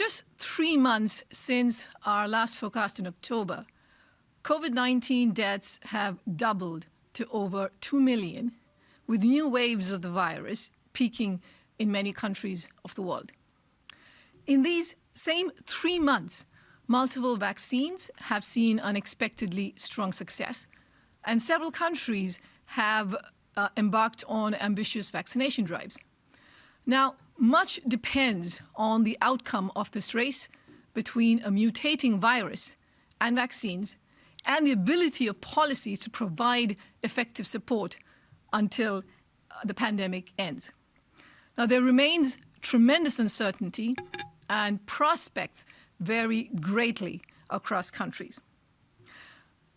Just 3 months since our last forecast in October, COVID-19 deaths have doubled to over 2 million, with new waves of the virus peaking in many countries of the world. In these same 3 months, multiple vaccines have seen unexpectedly strong success, and several countries have embarked on ambitious vaccination drives. Now, much depends on the outcome of this race between a mutating virus and vaccines and the ability of policies to provide effective support until the pandemic ends. Now, there remains tremendous uncertainty and prospects vary greatly across countries.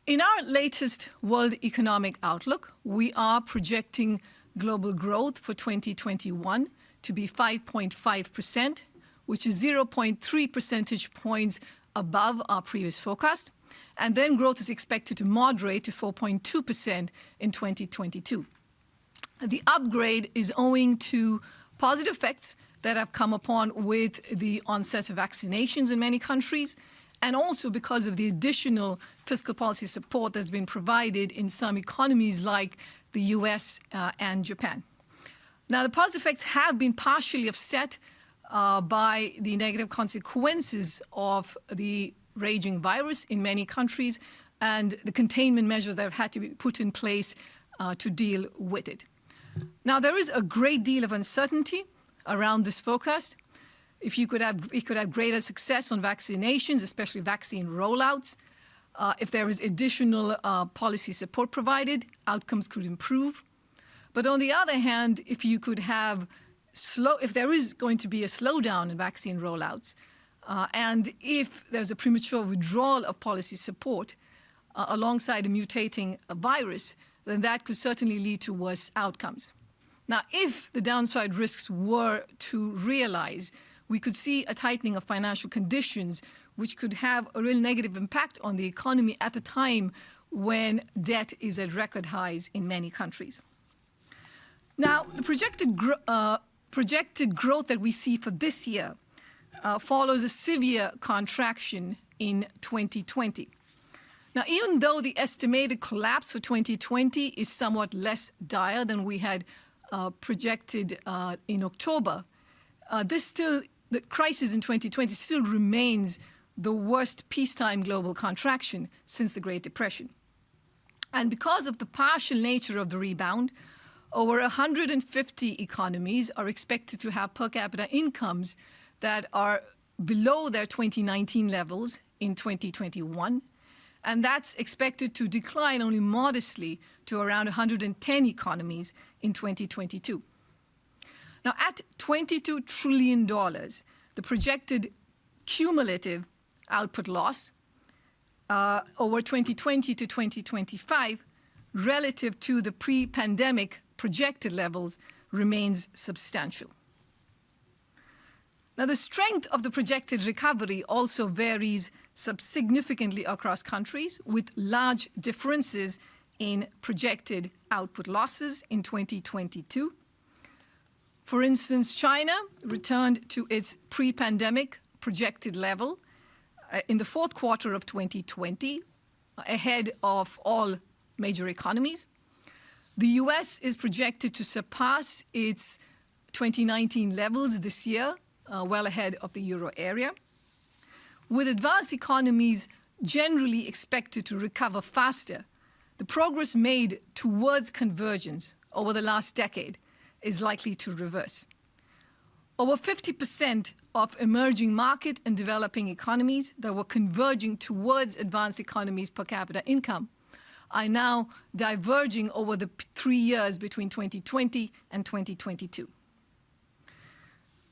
In our latest World Economic Outlook, we are projecting global growth for 2021 to be 5.5%, which is 0.3 percentage points above our previous forecast. And then growth is expected to moderate to 4.2% in 2022. The upgrade is owing to positive effects that have come upon with the onset of vaccinations in many countries, and also because of the additional fiscal policy support that's been provided in some economies like the US and Japan. Now, the positive effects have been partially offset by the negative consequences of the raging virus in many countries and the containment measures that have had to be put in place to deal with it. Now, there is a great deal of uncertainty around this forecast. If we could have greater success on vaccinations, especially vaccine rollouts, if there is additional policy support provided, outcomes could improve. But on the other hand, if there is going to be a slowdown in vaccine rollouts, and if there's a premature withdrawal of policy support alongside a mutating virus, then that could certainly lead to worse outcomes. Now, if the downside risks were to realize, we could see a tightening of financial conditions, which could have a real negative impact on the economy at a time when debt is at record highs in many countries. Now, the projected growth that we see for this year follows a severe contraction in 2020. Now, even though the estimated collapse for 2020 is somewhat less dire than we had projected in October, the crisis in 2020 still remains the worst peacetime global contraction since the Great Depression. And because of the partial nature of the rebound, over 150 economies are expected to have per capita incomes that are below their 2019 levels in 2021. And that's expected to decline only modestly to around 110 economies in 2022. Now, at $22 trillion, the projected cumulative output loss over 2020 to 2025 relative to the pre-pandemic projected levels remains substantial. Now, the strength of the projected recovery also varies significantly across countries, with large differences in projected output losses in 2022. For instance, China returned to its pre-pandemic projected level in the fourth quarter of 2020, ahead of all major economies. The US is projected to surpass its 2019 levels this year, well ahead of the euro area. With advanced economies generally expected to recover faster, the progress made towards convergence over the last decade is likely to reverse. Over 50% of emerging market and developing economies that were converging towards advanced economies per capita income are now diverging over the 3 years between 2020 and 2022.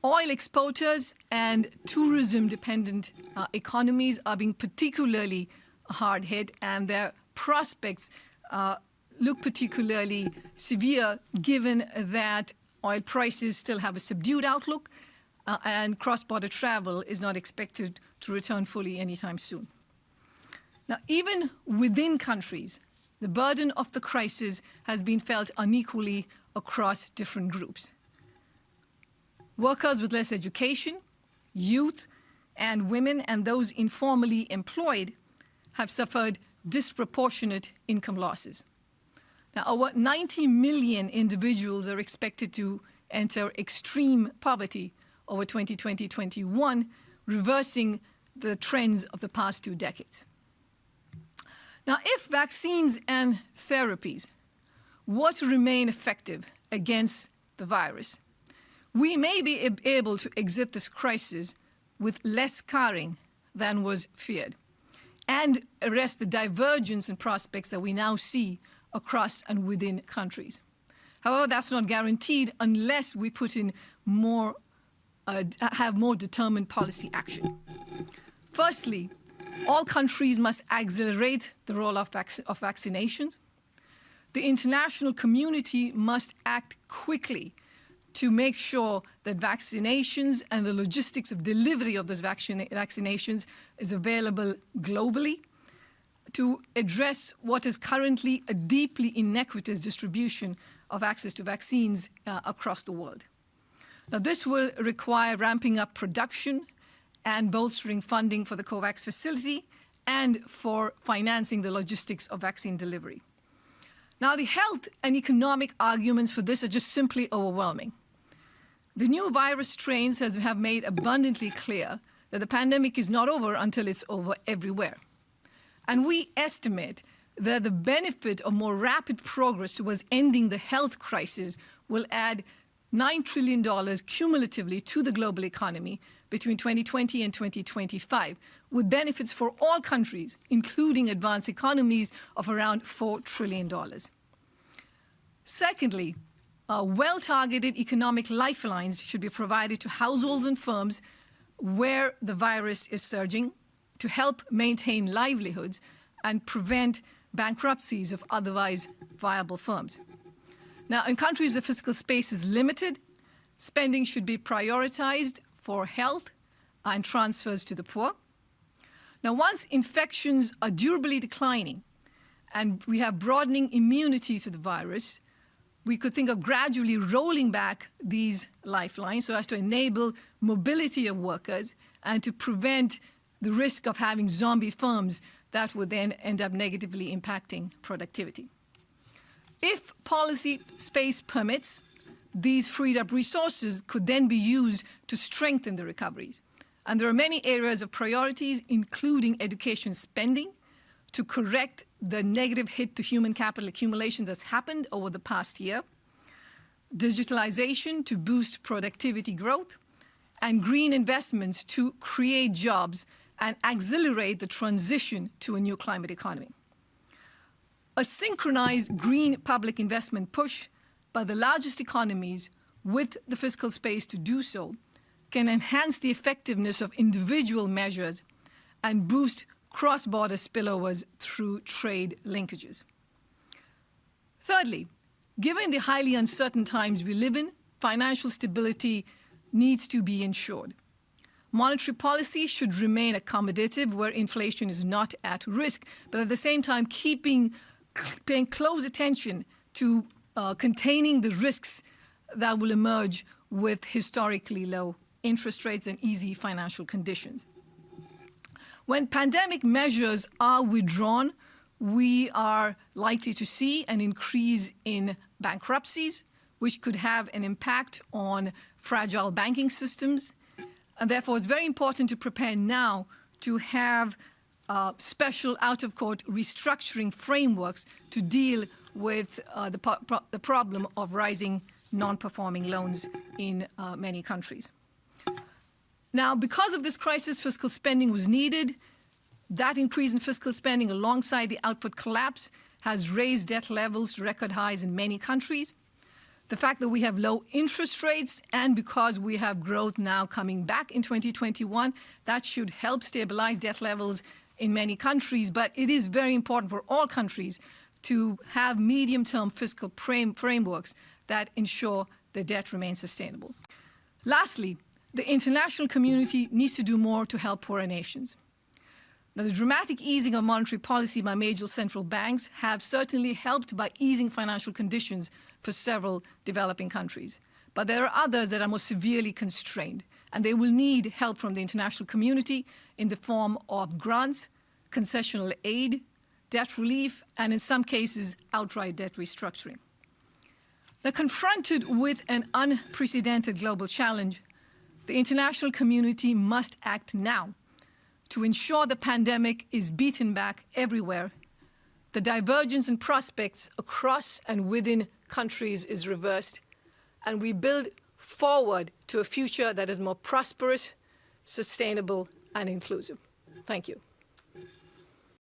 Oil exporters and tourism-dependent economies are being particularly hard hit, and their prospects look particularly severe given that oil prices still have a subdued outlook and cross-border travel is not expected to return fully anytime soon. Now, even within countries, the burden of the crisis has been felt unequally across different groups. Workers with less education, youth, and women and those informally employed have suffered disproportionate income losses. Now, over 90 million individuals are expected to enter extreme poverty over 2020-21, reversing the trends of the past 2 decades. Now, if vaccines and therapies were to remain effective against the virus, we may be able to exit this crisis with less scarring than was feared and arrest the divergence in prospects that we now see across and within countries. However, that's not guaranteed unless we put in more, have more determined policy action. Firstly, all countries must accelerate the rollout of vaccinations. The international community must act quickly to make sure that vaccinations and the logistics of delivery of those vaccinations is available globally to address what is currently a deeply inequitous distribution of access to vaccines across the world. Now, this will require ramping up production and bolstering funding for the COVAX facility and for financing the logistics of vaccine delivery. Now, the health and economic arguments for this are just simply overwhelming. The new virus strains have made abundantly clear that the pandemic is not over until it's over everywhere. And we estimate that the benefit of more rapid progress towards ending the health crisis will add $9 trillion cumulatively to the global economy between 2020 and 2025, with benefits for all countries, including advanced economies, of around $4 trillion. Secondly, well-targeted economic lifelines should be provided to households and firms where the virus is surging to help maintain livelihoods and prevent bankruptcies of otherwise viable firms. Now, in countries where fiscal space is limited, spending should be prioritized for health and transfers to the poor. Now, once infections are durably declining and we have broadening immunity to the virus, we could think of gradually rolling back these lifelines so as to enable mobility of workers and to prevent the risk of having zombie firms that would then end up negatively impacting productivity. If policy space permits, these freed up resources could then be used to strengthen the recoveries. And there are many areas of priorities, including education spending, to correct the negative hit to human capital accumulation that's happened over the past year, digitalization to boost productivity growth, and green investments to create jobs and accelerate the transition to a new climate economy. A synchronized green public investment push by the largest economies with the fiscal space to do so can enhance the effectiveness of individual measures and boost cross-border spillovers through trade linkages. Thirdly, given the highly uncertain times we live in, financial stability needs to be ensured. Monetary policy should remain accommodative where inflation is not at risk, but at the same time paying close attention to containing the risks that will emerge with historically low interest rates and easy financial conditions. When pandemic measures are withdrawn, we are likely to see an increase in bankruptcies, which could have an impact on fragile banking systems. And therefore, it's very important to prepare now to have special out-of-court restructuring frameworks to deal with the problem of rising non-performing loans in many countries. Now, because of this crisis, fiscal spending was needed. That increase in fiscal spending alongside the output collapse has raised debt levels to record highs in many countries. The fact that we have low interest rates and because we have growth now coming back in 2021, that should help stabilize debt levels in many countries. But it is very important for all countries to have medium-term fiscal frameworks that ensure the debt remains sustainable. Lastly, the international community needs to do more to help poorer nations. Now, the dramatic easing of monetary policy by major central banks have certainly helped by easing financial conditions for several developing countries. But there are others that are more severely constrained. and they will need help from the international community in the form of grants, concessional aid, debt relief, and in some cases, outright debt restructuring. They're confronted with an unprecedented global challenge. The international community must act now to ensure the pandemic is beaten back everywhere, the divergence in prospects across and within countries is reversed, and we build forward to a future that is more prosperous, sustainable, and inclusive. Thank you.